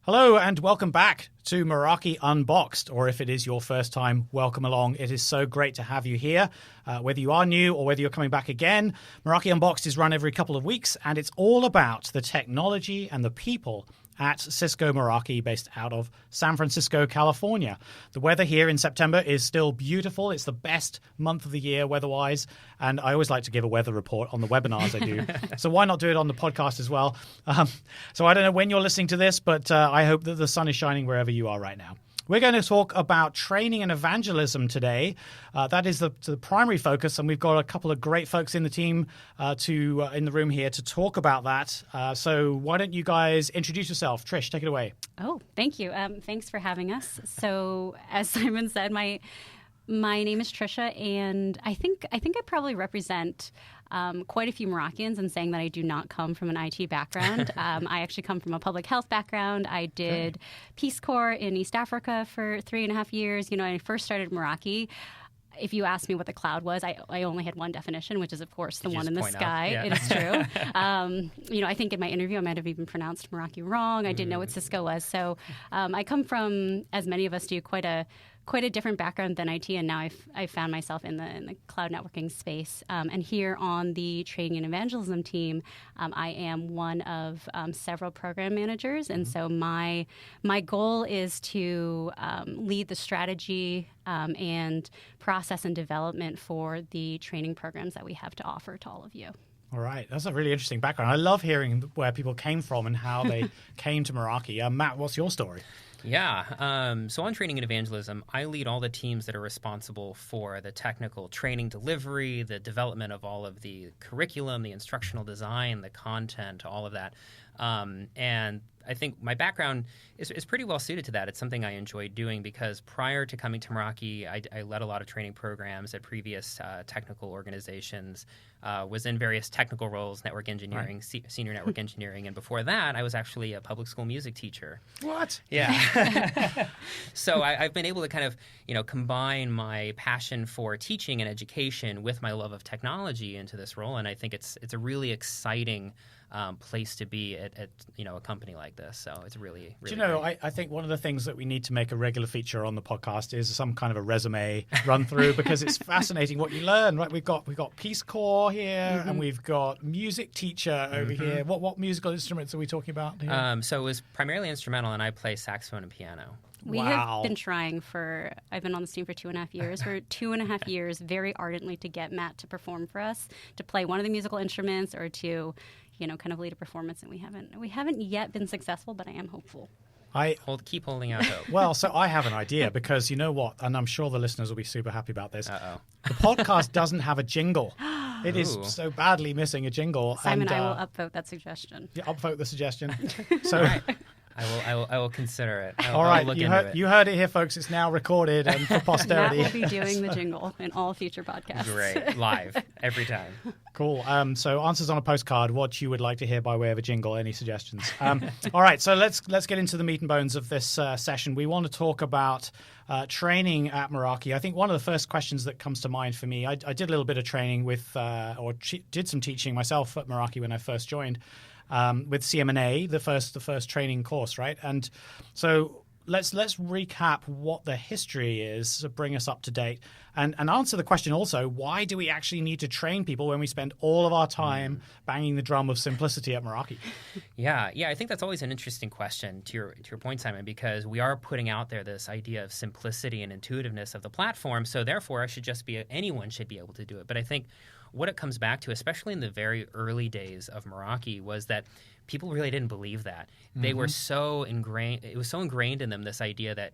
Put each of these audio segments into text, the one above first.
Hello and welcome back to Meraki Unboxed, or if it is your first time, welcome along. It is so great to have you here. Whether you are new or whether you're coming back again, Meraki Unboxed is run every couple of weeks, and it's all about the technology and the people at Cisco Meraki, based out of San Francisco, California. The weather here in September is still beautiful. It's the best month of the year weather-wise, and I always like to give a weather report on the webinars I do. So why not do it on the podcast as well? So I don't know when you're listening to this, but I hope that the sun is shining wherever you are right now. We're going to talk about training and evangelism today. That is the primary focus, and we've got a couple of great folks in the team in the room here to talk about that. So why don't you guys introduce yourself? Trish, take it away. Oh, thank you. Thanks for having us. So as Simon said, my name is Trisha, and I think I probably represent quite a few Merakians in saying that I do not come from an IT background. I actually come from a public health background. I did Peace Corps in East Africa for 3.5 years. You know, when I first started Meraki, if you asked me what the cloud was, I only had one definition, which is, of course, the one in the sky. Yeah. It is true. I think in my interview I might have even pronounced Meraki wrong. I didn't know what Cisco was. So I come from, as many of us do, quite a different background than IT, and now I've found myself in the cloud networking space. And here on the Training and Evangelism team, I am one of several program managers, and so my goal is to lead the strategy and process and development for the training programs that we have to offer to all of you. All right. That's a really interesting background. I love hearing where people came from and how they came to Meraki. Matt, what's your story? Yeah. So on Training and Evangelism, I lead all the teams that are responsible for the technical training delivery, the development of all of the curriculum, the instructional design, the content, all of that. And I think my background is pretty well suited to that. It's something I enjoy doing because prior to coming to Meraki, I led a lot of training programs at previous technical organizations, was in various technical roles, network engineering, senior network engineering, and before that, I was actually a public school music teacher. What? Yeah. So I've been able to kind of, combine my passion for teaching and education with my love of technology into this role, and I think it's a really exciting place to be at a company like this. So it's really Do you know, I think one of the things that we need to make a regular feature on the podcast is some kind of a resume run through because it's fascinating what you learn, right? We've got Peace Corps here and we've got music teacher over here. What musical instruments are we talking about here? So it was primarily instrumental, and I play saxophone and piano. We have been trying I've been on this team for 2.5 years. For 2.5 years, very ardently to get Matt to perform for us, to play one of the musical instruments or to kind of lead a performance, and we haven't yet been successful, but I am hopeful. Keep holding out hope. Well, so I have an idea because you know what, and I'm sure the listeners will be super happy about this. The podcast doesn't have a jingle. It is so badly missing a jingle. Simon, I will upvote that suggestion. Yeah, upvote the suggestion. So. I will consider it. All right, you heard it here, folks. It's now recorded and for posterity. Matt will be doing the jingle in all future podcasts. Great, live every time. Cool. So answers on a postcard. What you would like to hear by way of a jingle? Any suggestions? All right. So let's get into the meat and bones of this session. We want to talk about training at Meraki. I think one of the first questions that comes to mind for me. I did a little bit of training did some teaching myself at Meraki when I first joined. With CMNA, the first training course, right? And so let's recap what the history is to bring us up to date and answer the question also, why do we actually need to train people when we spend all of our time banging the drum of simplicity at Meraki? Yeah, I think that's always an interesting question to your point, Simon, because we are putting out there this idea of simplicity and intuitiveness of the platform, so therefore anyone should be able to do it. But I think what it comes back to, especially in the very early days of Meraki, was that people really didn't believe that. They were so ingrained. It was so ingrained in them, this idea that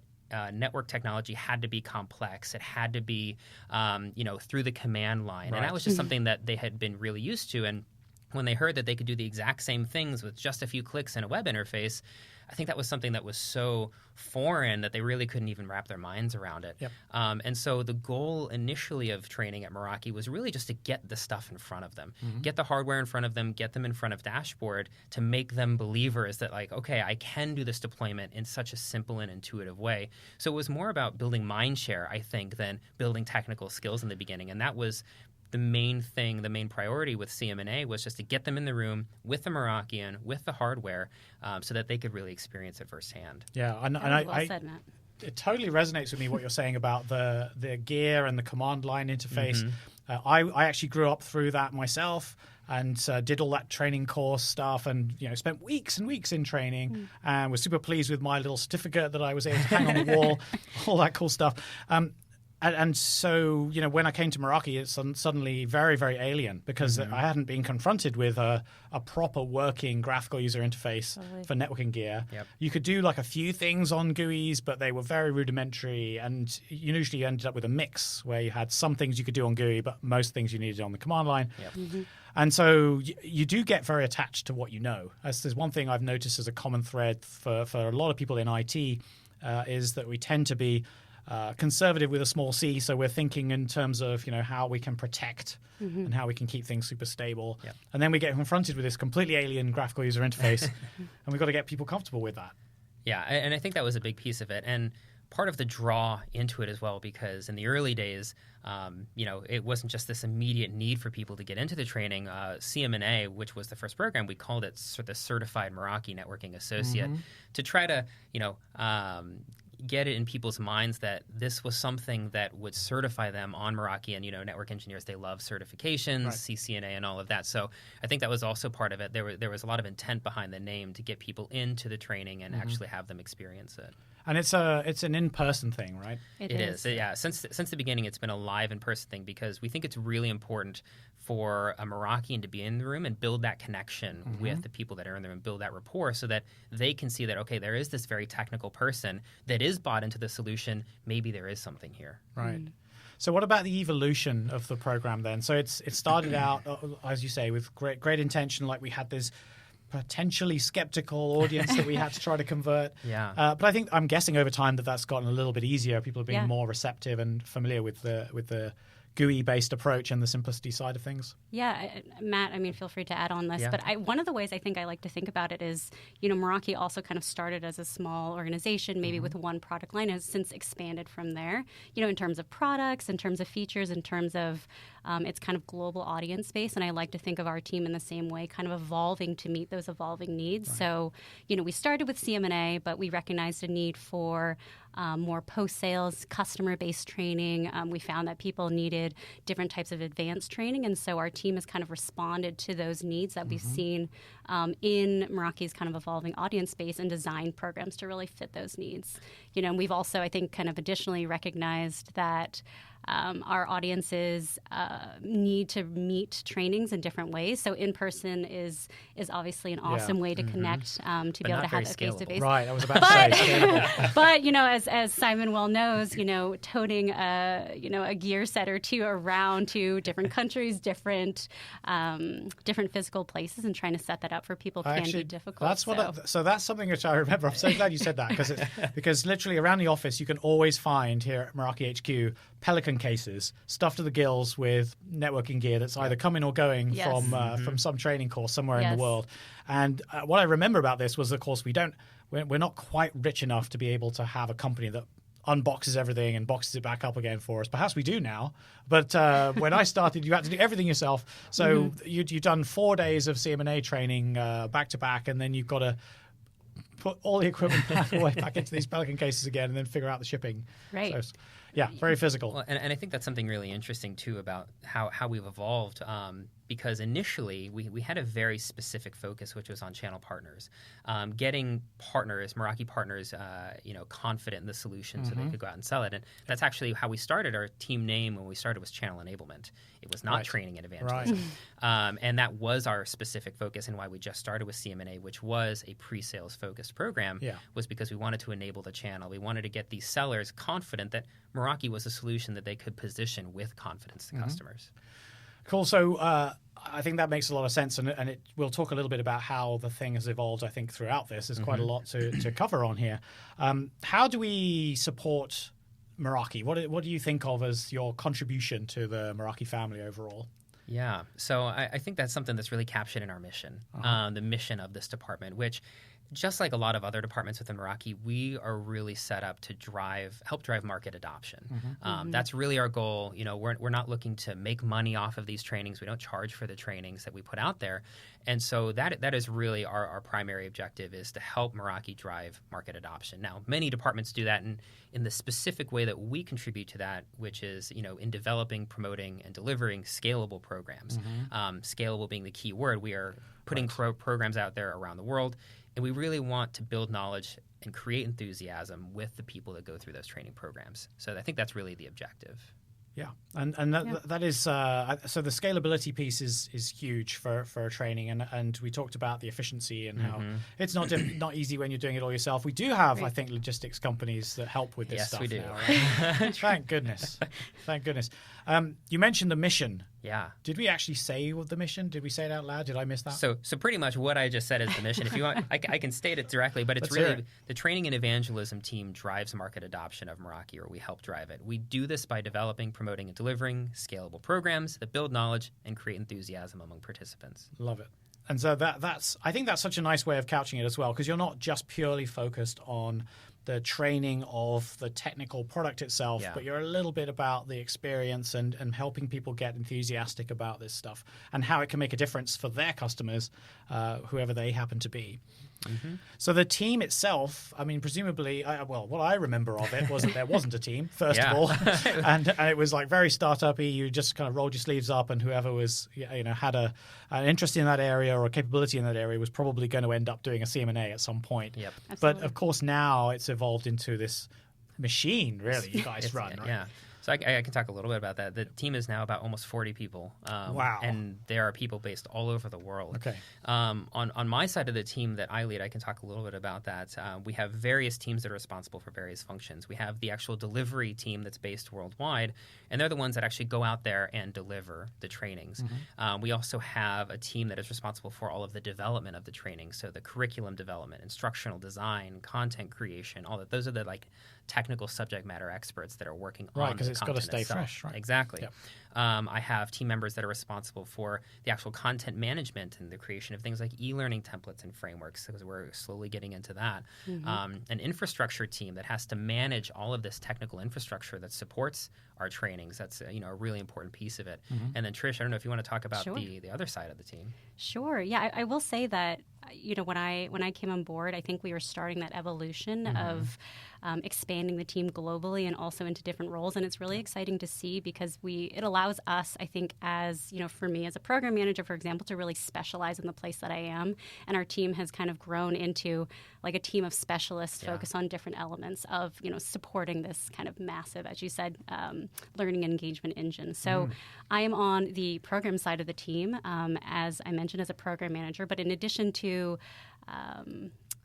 network technology had to be complex. It had to be, through the command line. Right. And that was just something that they had been really used to. And when they heard that they could do the exact same things with just a few clicks and a web interface, I think that was something that was so foreign that they really couldn't even wrap their minds around it. Yep. And so the goal initially of training at Meraki was really just to get the stuff in front of them, get the hardware in front of them, get them in front of dashboard to make them believers that okay, I can do this deployment in such a simple and intuitive way. So it was more about building mind share, I think, than building technical skills in the beginning. And that was the main priority with CM&A was just to get them in the room with the Merakian, with the hardware, so that they could really experience it firsthand. Yeah, Well said, Matt. It totally resonates with me what you're saying about the gear and the command line interface. I actually grew up through that myself and did all that training course stuff and spent weeks and weeks in training and was super pleased with my little certificate that I was able to hang on the wall, all that cool stuff. And so, when I came to Meraki, it's suddenly very, very alien because I hadn't been confronted with a proper working graphical user interface for networking gear. Yep. You could do like a few things on GUIs, but they were very rudimentary. And you usually ended up with a mix where you had some things you could do on GUI, but most things you needed on the command line. Yep. And so you do get very attached to what you know. As there's one thing I've noticed as a common thread for a lot of people in IT is that we tend to be conservative with a small c, so we're thinking in terms of how we can protect and how we can keep things super stable. Yep. And then we get confronted with this completely alien graphical user interface, and we've got to get people comfortable with that. Yeah, and I think that was a big piece of it, and part of the draw into it as well, because in the early days, it wasn't just this immediate need for people to get into the training. CM&A, which was the first program, we called it the Certified Meraki Networking Associate, to try to get it in people's minds that this was something that would certify them on Meraki. And, network engineers, they love certifications, right. CCNA and all of that. So I think that was also part of it. There was a lot of intent behind the name to get people into the training and actually have them experience it. And it's an in-person thing, right? It is. Yeah. Since the beginning, it's been a live in-person thing because we think it's really important for a Merakian to be in the room and build that connection with the people that are in there and build that rapport so that they can see that, okay, there is this very technical person that is bought into the solution. Maybe there is something here. Right. So what about the evolution of the program then? So it started out, as you say, with great intention, like we had this potentially skeptical audience that we had to try to convert. Yeah. But I'm guessing over time that's gotten a little bit easier. People are being more receptive and familiar with the GUI-based approach and the simplicity side of things. Yeah, Matt, feel free to add on this. Yeah. But one of the ways I think I like to think about it is, Meraki also kind of started as a small organization, maybe with one product line, has since expanded from there, in terms of products, in terms of features, in terms of its kind of global audience space. And I like to think of our team in the same way, kind of evolving to meet those evolving needs. Right. So, we started with CM&A, but we recognized a need for more post-sales, customer-based training. We found that people needed different types of advanced training, and so our team has kind of responded to those needs that we've seen in Meraki's kind of evolving audience space and designed programs to really fit those needs. And we've also, I think, kind of additionally recognized that our audiences need to meet trainings in different ways. So in-person is obviously an awesome way to connect, to be able to have that face-to-face. Right, I was about to say. But, as Simon well knows, toting a gear set or two around to different countries, different physical places and trying to set that up for people can be difficult. So that's something which I remember. I'm so glad you said that because literally around the office you can always find here at Meraki HQ Pelican cases stuffed to the gills with networking gear that's either coming or going from some training course somewhere in the world. And what I remember about this was, of course, we're not quite rich enough to be able to have a company that unboxes everything and boxes it back up again for us. Perhaps we do now, but when I started, you had to do everything yourself. So you've done 4 days of CM&A training back to back, and then you've got to put all the equipment back into these Pelican cases again and then figure out the shipping. Right. So, yeah, very physical. Well, and I think that's something really interesting, too, about how we've evolved. Because initially we had a very specific focus, which was on channel partners, getting Meraki partners, confident in the solution so they could go out and sell it. And that's actually how we started. Our team name when we started was Channel Enablement. It was not Training and Evangelism. Right. And that was our specific focus, and why we just started with CM&A, which was a pre-sales focused program, was because we wanted to enable the channel. We wanted to get these sellers confident that Meraki was a solution that they could position with confidence to customers. Cool. So I think that makes a lot of sense, and we'll talk a little bit about how the thing has evolved, I think, throughout this. There's quite a lot to cover on here. How do we support Meraki? What do you think of as your contribution to the Meraki family overall? Yeah. So I think that's something that's really captured in our mission, the mission of this department, which just like a lot of other departments within Meraki, we are really set up to help drive market adoption. That's really our goal. We're not looking to make money off of these trainings. We don't charge for the trainings that we put out there. And so that is really our primary objective, is to help Meraki drive market adoption. Now, many departments do that in the specific way that we contribute to that, which is, in developing, promoting, and delivering scalable programs. Scalable being the key word. We are putting programs out there around the world, and we really want to build knowledge and create enthusiasm with the people that go through those training programs. So I think that's really the objective. Yeah, and that is so the scalability piece is huge for training, and we talked about the efficiency and how it's not easy when you're doing it all yourself. We do have, I think, logistics companies that help with this stuff. Yes, we do. Now, right? Thank goodness. You mentioned the mission. Yeah. Did we actually say the mission? Did we say it out loud? Did I miss that? So pretty much what I just said is the mission. If you want, I can state it directly, but it's really the Training and Evangelism team drives market adoption of Meraki, or we help drive it. We do this by developing, promoting, and delivering scalable programs that build knowledge and create enthusiasm among participants. Love it. And so I think that's such a nice way of couching it as well, because you're not just purely focused on the training of the technical product itself, but you're a little bit about the experience and helping people get enthusiastic about this stuff and how it can make a difference for their customers, whoever they happen to be. So the team itself, I mean, presumably, what I remember of it was that there wasn't a team, first of all, and it was like very startup-y. You just kind of rolled your sleeves up, and whoever was, had an interest in that area or a capability in that area was probably going to end up doing a CM&A at some point. Yep. But of course, now it's evolved into this machine, really, you guys run, right? Yeah. So I can talk a little bit about that. The team is now about almost 40 people. Wow. And there are people based all over the world. Okay. On my side of the team that I lead, I can talk a little bit about that. We have various teams that are responsible for various functions. We have the actual delivery team that's based worldwide, and they're the ones that actually go out there and deliver the trainings. We also have a team that is responsible for all of the development of the training, so the curriculum development, instructional design, content creation, all that. Those are the technical subject matter experts that are working on the content. Right, because it's got to stay fresh, right? Exactly. Yep. I have team members that are responsible for the actual content management and the creation of things like e-learning templates and frameworks, because we're slowly getting into that. An infrastructure team that has to manage all of this technical infrastructure that supports our trainings. That's a really important piece of it. And then Trish, I don't know if you want to talk about the other side of the team. Sure. Yeah, I will say that when I came on board, I think we were starting that evolution of expanding the team globally and also into different roles, and it's really exciting to see because it allows us, I think, as for me as a program manager, for example, to really specialize in the place that I am, and our team has kind of grown into like a team of specialists focused on different elements of supporting this kind of massive, as you said, learning and engagement engine. So I am on the program side of the team, as I mentioned, as a program manager, but in addition to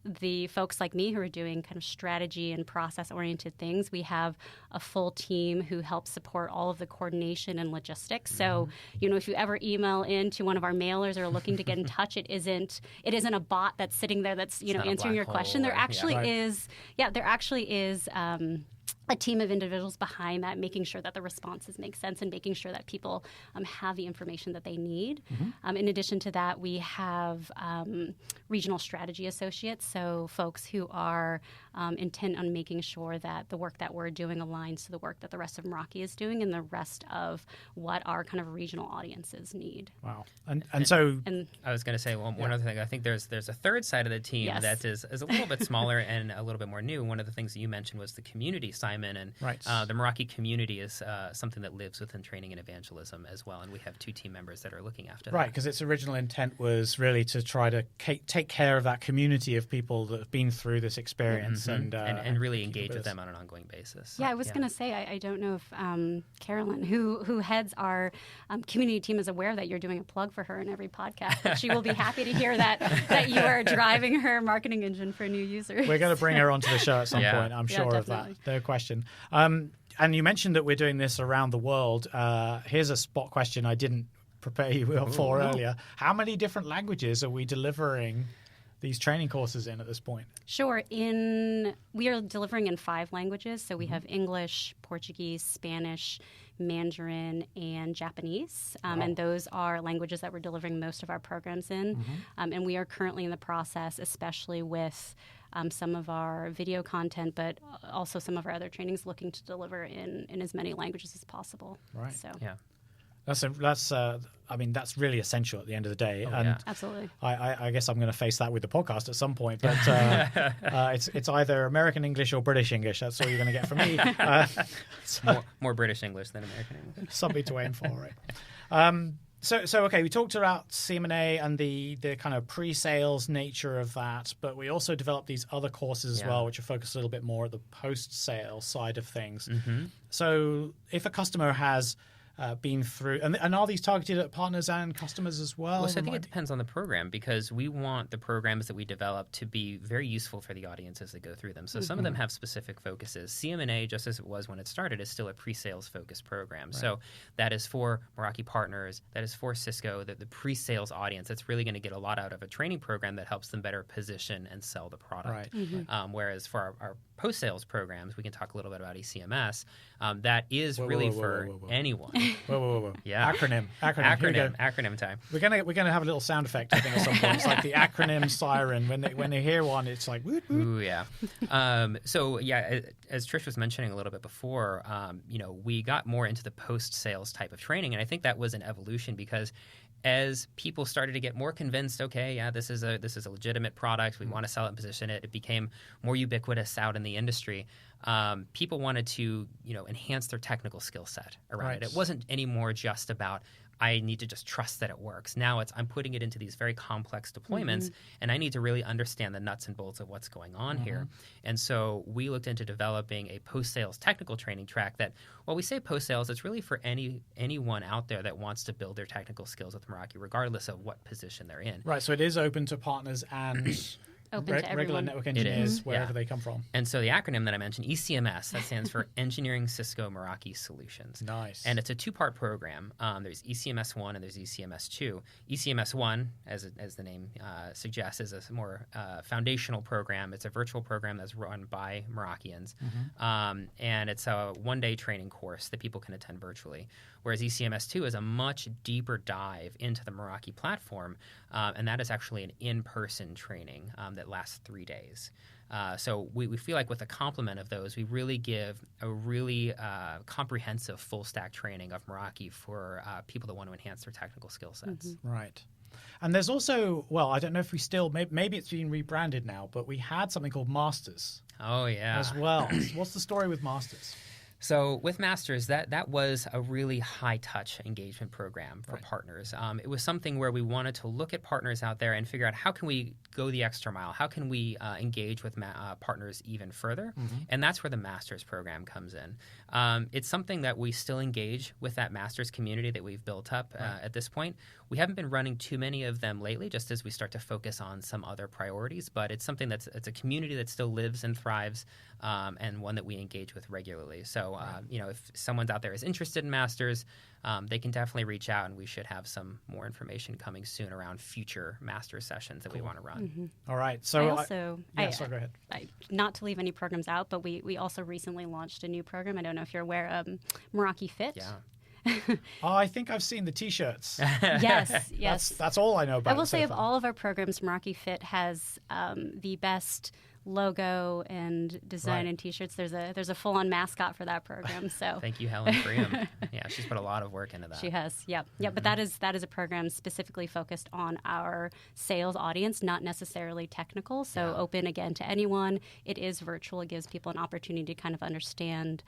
the folks like me who are doing kind of strategy and process-oriented things, we have a full team who helps support all of the coordination and logistics. So, if you ever email into one of our mailers or are looking to get in touch, it isn't a bot that's sitting there that's answering your question. There actually is a team of individuals behind that, making sure that the responses make sense and making sure that people have the information that they need. In addition to that, we have regional strategy associates, so folks who are intent on making sure that the work that we're doing aligns to the work that the rest of Meraki is doing and the rest of what our kind of regional audiences need. Wow. And so I was going to say one other thing. I think there's a third side of the team that is a little bit smaller and a little bit more new. One of the things that you mentioned was the community, Simon, and the Meraki Community is something that lives within Training and Evangelism as well, and we have 2 team members that are looking after that. Right, because its original intent was really to try to take care of that community of people that have been through this experience and really engage with them on an ongoing basis. Yeah, I was going to say, I don't know if Carolyn, who heads our community team, is aware that you're doing a plug for her in every podcast, but she will be happy to hear that you are driving her marketing engine for new users. We're going to bring her onto the show at some point, I'm sure definitely. of that. No question. And you mentioned that we're doing this around the world. Here's a spot question I didn't prepare you for earlier. How many different languages are we delivering these training courses in at this point? Sure. We are delivering in 5 languages. So we have English, Portuguese, Spanish, Mandarin, and Japanese. And those are languages that we're delivering most of our programs in. And we are currently in the process, especially with some of our video content, but also some of our other trainings, looking to deliver in as many languages as possible. Right. So. Yeah. That's really essential at the end of the day. Absolutely. I guess I'm going to face that with the podcast at some point, but it's either American English or British English. That's all you're going to get from me. More British English than American English. Something to aim for, right? So okay, we talked about CM&A and the kind of pre-sales nature of that, but we also developed these other courses as well, which are focused a little bit more at the post-sale side of things. So if a customer has been through, and are these targeted at partners and customers as well? Well, so I think it depends on the program, because we want the programs that we develop to be very useful for the audiences that go through them. So some of them have specific focuses. CM&A, just as it was when it started, is still a pre-sales focused program. Right. So that is for Meraki partners, that is for Cisco, the pre-sales audience. That's really going to get a lot out of a training program that helps them better position and sell the product. Right. Whereas for our post-sales programs, we can talk a little bit about ECMS. That is really for anyone. Whoa. Yeah. Acronym time. We're gonna have a little sound effect, I think, at some point. It's like the acronym siren. When they hear one, it's like woot, woot. Ooh, yeah. So yeah, as Trish was mentioning a little bit before, we got more into the post-sales type of training, and I think that was an evolution because as people started to get more convinced, okay, yeah, this is a legitimate product, we want to sell it and position it, it became more ubiquitous out in the industry. People wanted to, enhance their technical skill set around it. It wasn't anymore just about, I need to just trust that it works. Now I'm putting it into these very complex deployments, and I need to really understand the nuts and bolts of what's going on here. And so we looked into developing a post-sales technical training track that, well, we say post-sales, it's really for anyone out there that wants to build their technical skills with Meraki, regardless of what position they're in. Right, so it is open to partners and regular network engineers, wherever they come from. And so the acronym that I mentioned, ECMS, that stands for Engineering Cisco Meraki Solutions. Nice. And it's a two-part program. There's ECMS 1 and there's ECMS 2. ECMS 1, as the name suggests, is a more foundational program. It's a virtual program that's run by Merakians. And it's a one-day training course that people can attend virtually. Whereas ECMS 2 is a much deeper dive into the Meraki platform, and that is actually an in-person training that lasts 3 days. So we feel like with the complement of those, we really give a really comprehensive full-stack training of Meraki for people that want to enhance their technical skill sets. Right. And there's also, well, I don't know if we still, maybe it's been rebranded now, but we had something called Masters. Oh, yeah. As well. What's the story with Masters? So with Masters, that was a really high-touch engagement program for partners. It was something where we wanted to look at partners out there and figure out how can we go the extra mile? How can we engage with partners even further? And that's where the Masters program comes in. It's something that we still engage with that Masters community that we've built up at this point. We haven't been running too many of them lately, just as we start to focus on some other priorities. But it's something it's a community that still lives and thrives, and one that we engage with regularly. So, if someone's out there is interested in Masters, they can definitely reach out, and we should have some more information coming soon around future Masters sessions that we want to run. All right. So go ahead. Not to leave any programs out, but we also recently launched a new program. I don't know if you're aware of Meraki Fit. Yeah. I think I've seen the T-shirts. Yes. That's all I know about it. I will say of all of our programs, Meraki Fit has the best logo and design and T-shirts. There's a full-on mascot for that program. So thank you, Helen Freeman. Yeah, she's put a lot of work into that. She has. Yep. But that is a program specifically focused on our sales audience, not necessarily technical. So open again to anyone. It is virtual. It gives people an opportunity to kind of understand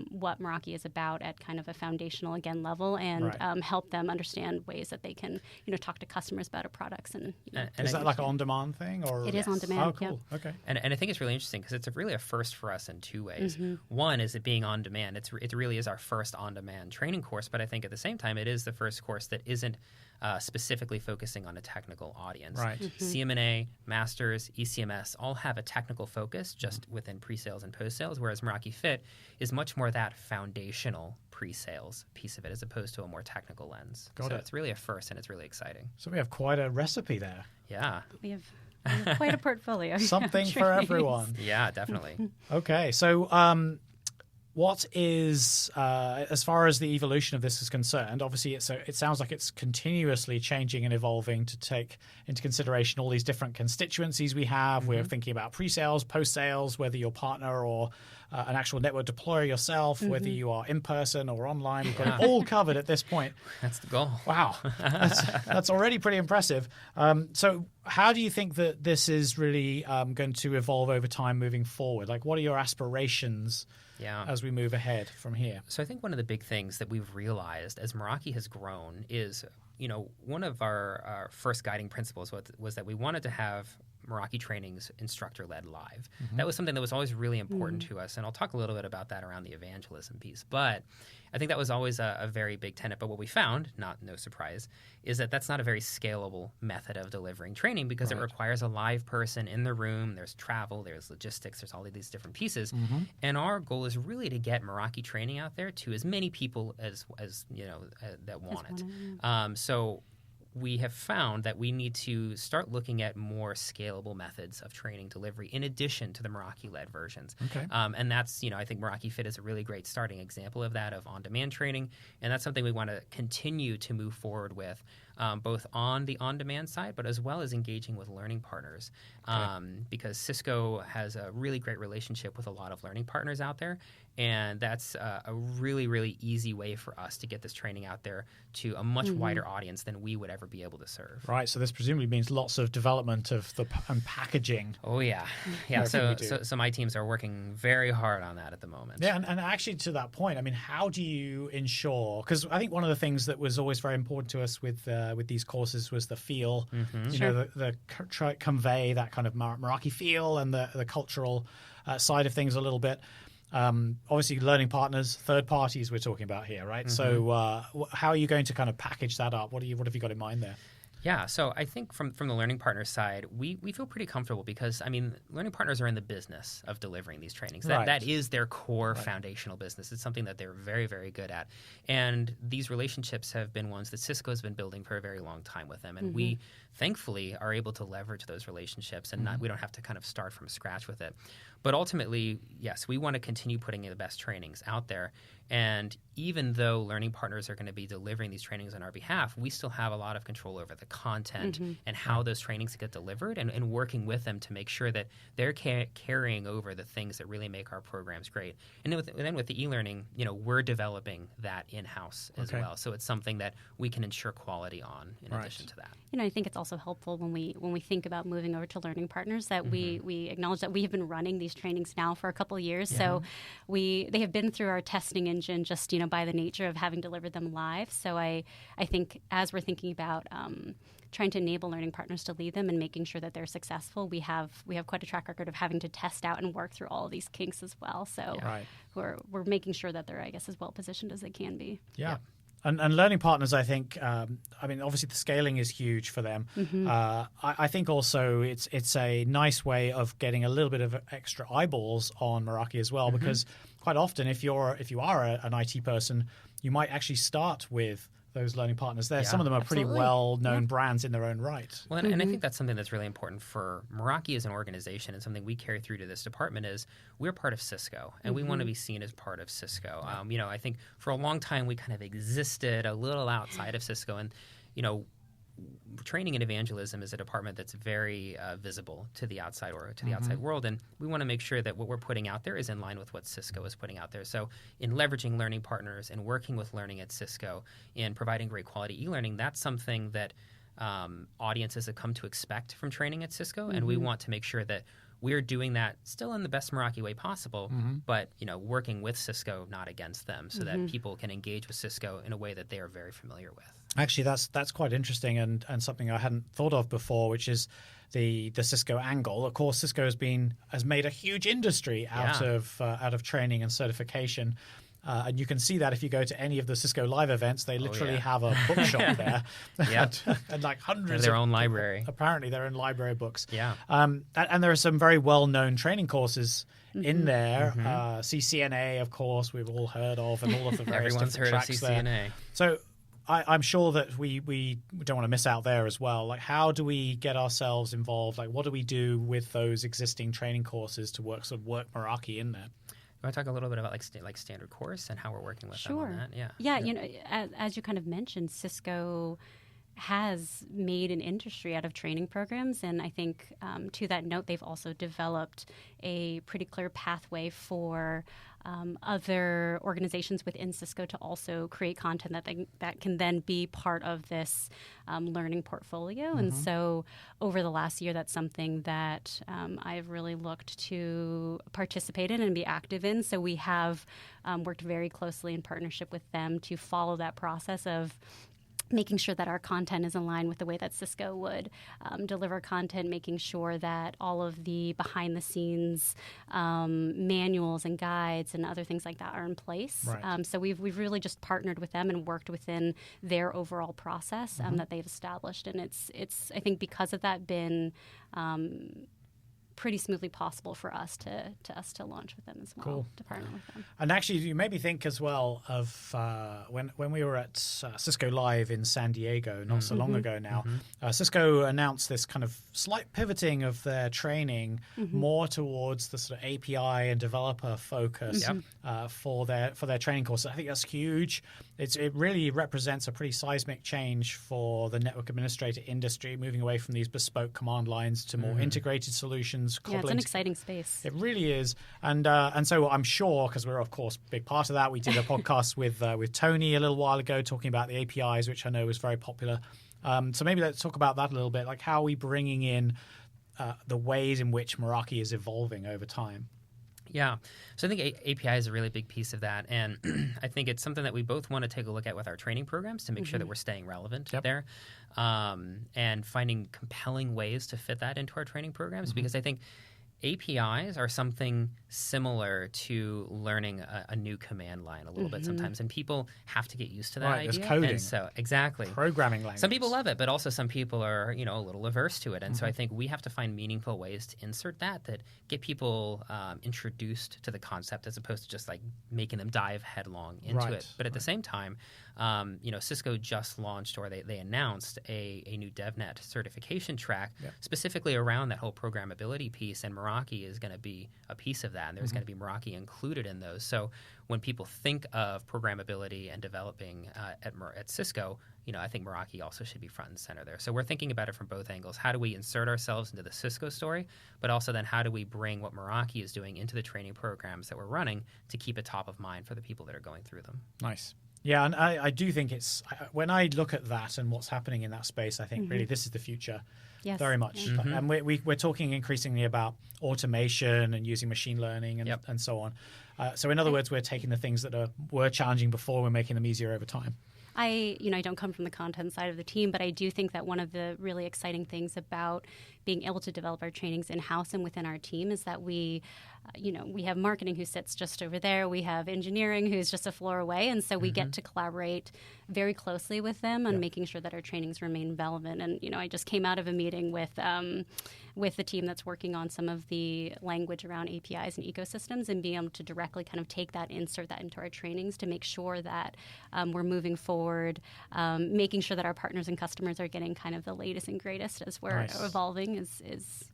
what Meraki is about at kind of a foundational level, and help them understand ways that they can talk to customers about our products. And is that like an on-demand thing, or it is on demand? Oh, cool. Yeah. Okay. And I think it's really interesting because it's really a first for us in two ways. One is it being on demand. It really is our first on-demand training course, but I think at the same time it is the first course that isn't specifically focusing on a technical audience. Right. CM&A, Masters, ECMS all have a technical focus just within pre-sales and post-sales, whereas Meraki Fit is much more that foundational pre-sales piece of it as opposed to a more technical lens. So it's really a first, and it's really exciting. So we have quite a recipe there. Yeah. We have quite a portfolio. Something for everyone. Yeah, definitely. Okay, so what is, as far as the evolution of this is concerned, obviously it sounds like it's continuously changing and evolving to take into consideration all these different constituencies we have. We're thinking about pre-sales, post-sales, whether you're partner or an actual network deployer yourself, whether you are in person or online. We've got it all covered at this point. That's the goal. Wow. That's already pretty impressive. So how do you think that this is really going to evolve over time moving forward? Like, what are your aspirations as we move ahead from here? So I think one of the big things that we've realized as Meraki has grown is, one of our first guiding principles was that we wanted to have Meraki trainings instructor-led live. That was something that was always really important to us, and I'll talk a little bit about that around the evangelism piece. But I think that was always a very big tenet. But what we found, no surprise, is that that's not a very scalable method of delivering training because it requires a live person in the room. There's travel, there's logistics, there's all of these different pieces. And our goal is really to get Meraki training out there to as many people as that want it. So we have found that we need to start looking at more scalable methods of training delivery in addition to the Meraki-led versions. Okay. And that's, I think Meraki Fit is a really great starting example of that, of on-demand training. And that's something we want to continue to move forward with, both on the on-demand side, but as well as engaging with learning partners. Because Cisco has a really great relationship with a lot of learning partners out there. And that's a really, really easy way for us to get this training out there to a much wider audience than we would ever be able to serve. Right. So this presumably means lots of development of and packaging. Oh, yeah. Yeah. So my teams are working very hard on that at the moment. Yeah. And actually to that point, I mean, how do you ensure, because I think one of the things that was always very important to us with these courses was the feel, the convey that kind of Meraki feel and the cultural side of things a little bit. Obviously, learning partners, third parties we're talking about here, right? So how are you going to kind of package that up? What have you got in mind there? Yeah, so I think from the learning partner side, we feel pretty comfortable because, learning partners are in the business of delivering these trainings. That is their core foundational business. It's something that they're very, very good at. And these relationships have been ones that Cisco has been building for a very long time with them. And we, thankfully, are able to leverage those relationships and we don't have to kind of start from scratch with it. But ultimately, yes, we want to continue putting the best trainings out there. And even though learning partners are going to be delivering these trainings on our behalf, we still have a lot of control over the content and how those trainings get delivered and working with them to make sure that they're carrying over the things that really make our programs great. And then with the e-learning, we're developing that in-house as well. So it's something that we can ensure quality on in addition to that. I think it's also helpful when we think about moving over to learning partners that we acknowledge that we have been running these trainings now for a couple of years. So they have been through our testing engine just by the nature of having delivered them live. So I think as we're thinking about trying to enable learning partners to lead them and making sure that they're successful, we have quite a track record of having to test out and work through all of these kinks as well. So we're making sure that they're, I guess, as well positioned as they can be. Yeah. And learning partners, I think, obviously the scaling is huge for them. I think also it's a nice way of getting a little bit of extra eyeballs on Meraki as well, because quite often if you are an IT person, you might actually start with those learning partners there. Some of them are pretty well-known brands in their own right. Well, and I think that's something that's really important for Meraki as an organization, and something we carry through to this department is we're part of Cisco, and we want to be seen as part of Cisco. I think for a long time we kind of existed a little outside of Cisco, and Training and Evangelism is a department that's very visible to the outside outside world, and we want to make sure that what we're putting out there is in line with what Cisco is putting out there. So in leveraging learning partners and working with learning at Cisco and providing great quality e-learning, that's something that audiences have come to expect from training at Cisco, and we want to make sure that we're doing that still in the best Meraki way possible, but working with Cisco, not against them, so that people can engage with Cisco in a way that they are very familiar with. Actually, that's quite interesting and something I hadn't thought of before, which is the Cisco angle. Of course, Cisco has made a huge industry out of training and certification. And you can see that if you go to any of the Cisco live events, they literally have a bookshop there and like hundreds of their own library. Apparently, their own library books. Yeah. And there are some very well-known training courses in there. CCNA, of course, we've all heard of, and all of the various Everyone's different heard tracks of CCNA. there. So I'm sure that we don't want to miss out there as well. Like, how do we get ourselves involved? Like, what do we do with those existing training courses to work Meraki in there? Want to talk a little bit about like standard course and how we're working with them on that? Yeah. You know, as you kind of mentioned, Cisco has made an industry out of training programs, and I think to that note, they've also developed a pretty clear pathway for other organizations within Cisco to also create content that can then be part of this learning portfolio. And so over the last year, that's something that I've really looked to participate in and be active in. So we have worked very closely in partnership with them to follow that process of making sure that our content is in line with the way that Cisco would deliver content, making sure that all of the behind-the-scenes manuals and guides and other things like that are in place. Right. So we've really just partnered with them and worked within their overall process that they've established, and it's I think because of that been pretty smoothly possible for us to launch with them as well, Cool. to partner with them. And actually, you made me think as well of when we were at Cisco Live in San Diego not so long ago now. Cisco announced this kind of slight pivoting of their training more towards the sort of API and developer focus for their training course. I think that's huge. It really represents a pretty seismic change for the network administrator industry, moving away from these bespoke command lines to more integrated solutions. Yeah, it's an exciting space. It really is, and so I'm sure, because we're of course a big part of that. We did a podcast with Tony a little while ago talking about the APIs, which I know was very popular. So maybe let's talk about that a little bit, like how are we bringing in the ways in which Meraki is evolving over time. Yeah. So I think API is a really big piece of that. And I think it's something that we both want to take a look at with our training programs to make sure that we're staying relevant there and finding compelling ways to fit that into our training programs. Because I think APIs are something similar to learning a new command line a little bit sometimes, and people have to get used to that idea. There's coding. And so, exactly. Programming language. Some people love it, but also some people are, a little averse to it. And so I think we have to find meaningful ways to insert that get people introduced to the concept as opposed to just like making them dive headlong into it. But at the same time, Cisco just launched, or they announced a new DevNet certification track specifically around that whole programmability piece, and Meraki is going to be a piece of that, and there's going to be Meraki included in those. So when people think of programmability and developing at Cisco, I think Meraki also should be front and center there. So we're thinking about it from both angles. How do we insert ourselves into the Cisco story, but also then how do we bring what Meraki is doing into the training programs that we're running to keep it top of mind for the people that are going through them? Nice. Yeah, and I do think when I look at that and what's happening in that space, I think really this is the future. Yes. Very much. And we're talking increasingly about automation and using machine learning and so on. So in other words, we're taking the things that were challenging before, we're making them easier over time. I don't come from the content side of the team, but I do think that one of the really exciting things about being able to develop our trainings in-house and within our team is that we have marketing who sits just over there. We have engineering who's just a floor away. And so we get to collaborate very closely with them on making sure that our trainings remain relevant. And, I just came out of a meeting with the team that's working on some of the language around APIs and ecosystems, and being able to directly kind of take that, insert that into our trainings to make sure that we're moving forward, making sure that our partners and customers are getting kind of the latest and greatest as we're evolving is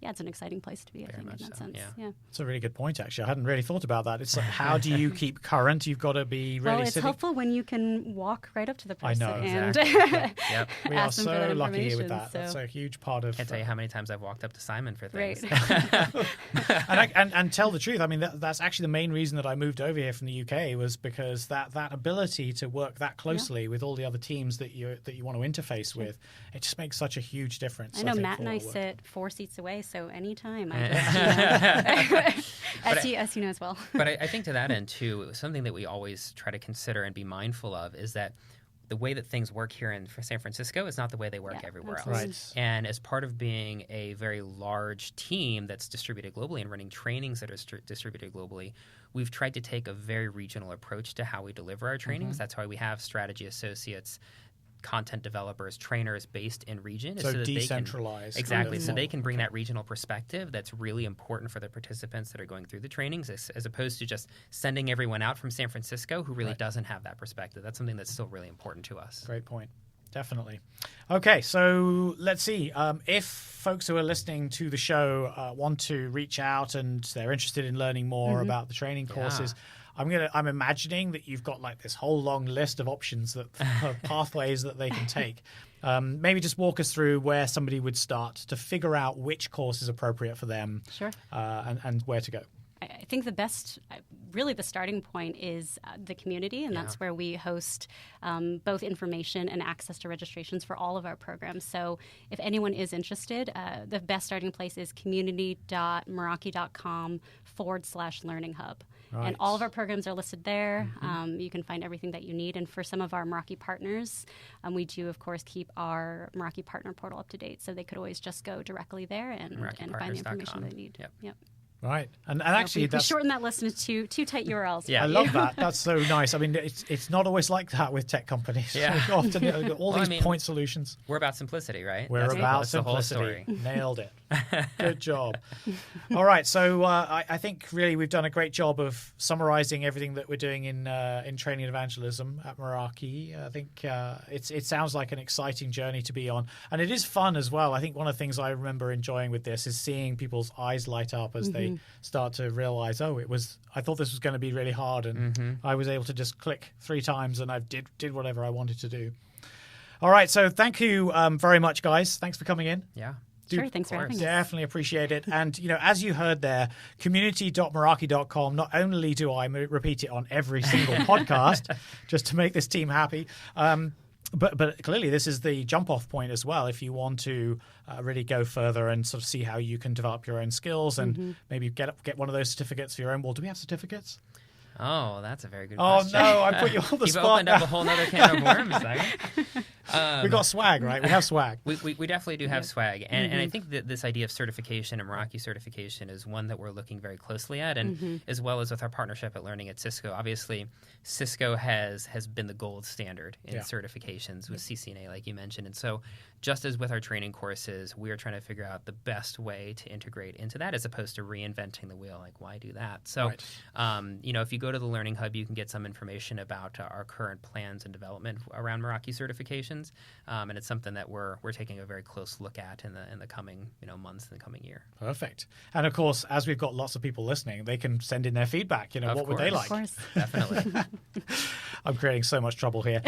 it's an exciting place to be, I think, in that sense. Yeah. It's a really good point, actually. I hadn't really thought about that. It's like, how do you keep current? You've got to be really Well, it's helpful when you can walk right up to the person. I know, and we are so lucky with that. So. That's a huge part of... I can't tell you how many times I've walked up to Simon for things. Right. and tell the truth, I mean, that's actually the main reason that I moved over here from the UK was because that ability to work that closely with all the other teams that you want to interface with, it just makes such a huge difference. I know Matt and I sit 4 seats away, so anytime. As you know as well. But I think to that end, too, something that we always try to consider and be mindful of is that the way that things work here in San Francisco is not the way they work everywhere else. Right. And as part of being a very large team that's distributed globally and running trainings that are distributed globally, we've tried to take a very regional approach to how we deliver our trainings. That's why we have strategy associates, content developers, trainers based in region. So that decentralized. Exactly. So they can bring that regional perspective that's really important for the participants that are going through the trainings, as opposed to just sending everyone out from San Francisco who really doesn't have that perspective. That's something that's still really important to us. Great point. definitely. Okay, so let's see. If folks who are listening to the show want to reach out and they're interested in learning more about the training courses, I'm imagining that you've got like this whole long list of options that pathways that they can take. Maybe just walk us through where somebody would start to figure out which course is appropriate for them. Sure. And where to go. I think the starting point is the community, and that's where we host both information and access to registrations for all of our programs. So if anyone is interested, the best starting place is community.meraki.com/learning hub. Right. And all of our programs are listed there. You can find everything that you need. And for some of our Meraki partners, we do, of course, keep our Meraki partner portal up to date. So they could always just go directly there and find the information they need. Yep. Right, and actually, we shorten that list into two tight URLs. Yeah, I love that. That's so nice. I mean, it's not always like that with tech companies. Yeah, often all these point solutions. We're about simplicity, right? We're about simplicity. Nailed it. Good job. All right, so I think really we've done a great job of summarizing everything that we're doing in Training Evangelism at Meraki. I think it sounds like an exciting journey to be on, and it is fun as well. I think one of the things I remember enjoying with this is seeing people's eyes light up as they start to realize, I thought this was going to be really hard, and I was able to just click 3 times and I did whatever I wanted to do. All right, so thank you very much, guys. Thanks for coming in. Yeah. Sure, thanks for having us. Definitely appreciate it. And, as you heard there, community.meraki.com, not only do I repeat it on every single podcast just to make this team happy, but clearly this is the jump-off point as well if you want to really go further and sort of see how you can develop your own skills and maybe get one of those certificates for your own. Well, do we have certificates? Oh, that's a very good question. Oh, no, I put you on the spot. You've opened up a whole other can of worms there. We got swag, right? We have swag. We definitely do have swag. And I think that this idea of certification and Meraki certification is one that we're looking very closely at, and as well as with our partnership at Learning at Cisco. Obviously, Cisco has been the gold standard in certifications with CCNA, like you mentioned. And so just as with our training courses, we are trying to figure out the best way to integrate into that as opposed to reinventing the wheel. Like, why do that? So, if you go to the Learning Hub, you can get some information about our current plans and development around Meraki certifications. And it's something that we're taking a very close look at in the coming months in the coming year. Perfect. And of course, as we've got lots of people listening, they can send in their feedback. What would they like? Of course. Definitely. I'm creating so much trouble here.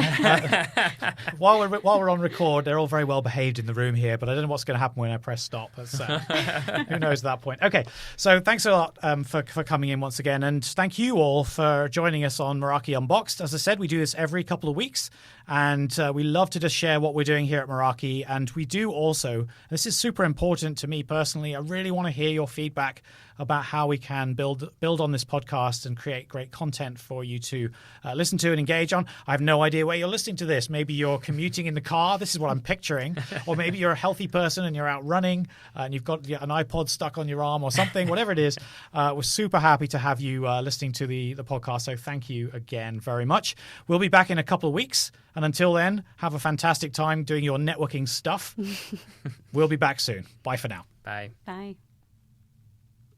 While we're on record, they're all very well behaved in the room here, but I don't know what's going to happen when I press stop. Who knows at that point? Okay, so thanks a lot for coming in once again, and thank you all for joining us on Meraki Unboxed. As I said, we do this every couple of weeks, and we love to just share what we're doing here at Meraki. And we do also, this is super important to me personally, I really want to hear your feedback about how we can build on this podcast and create great content for you to listen to and engage on. I have no idea where you're listening to this. Maybe you're commuting in the car. This is what I'm picturing. Or maybe you're a healthy person and you're out running and you've got an iPod stuck on your arm or something, whatever it is. We're super happy to have you listening to the podcast. So thank you again very much. We'll be back in a couple of weeks. And until then, have a fantastic time doing your networking stuff. We'll be back soon. Bye for now. Bye. Bye.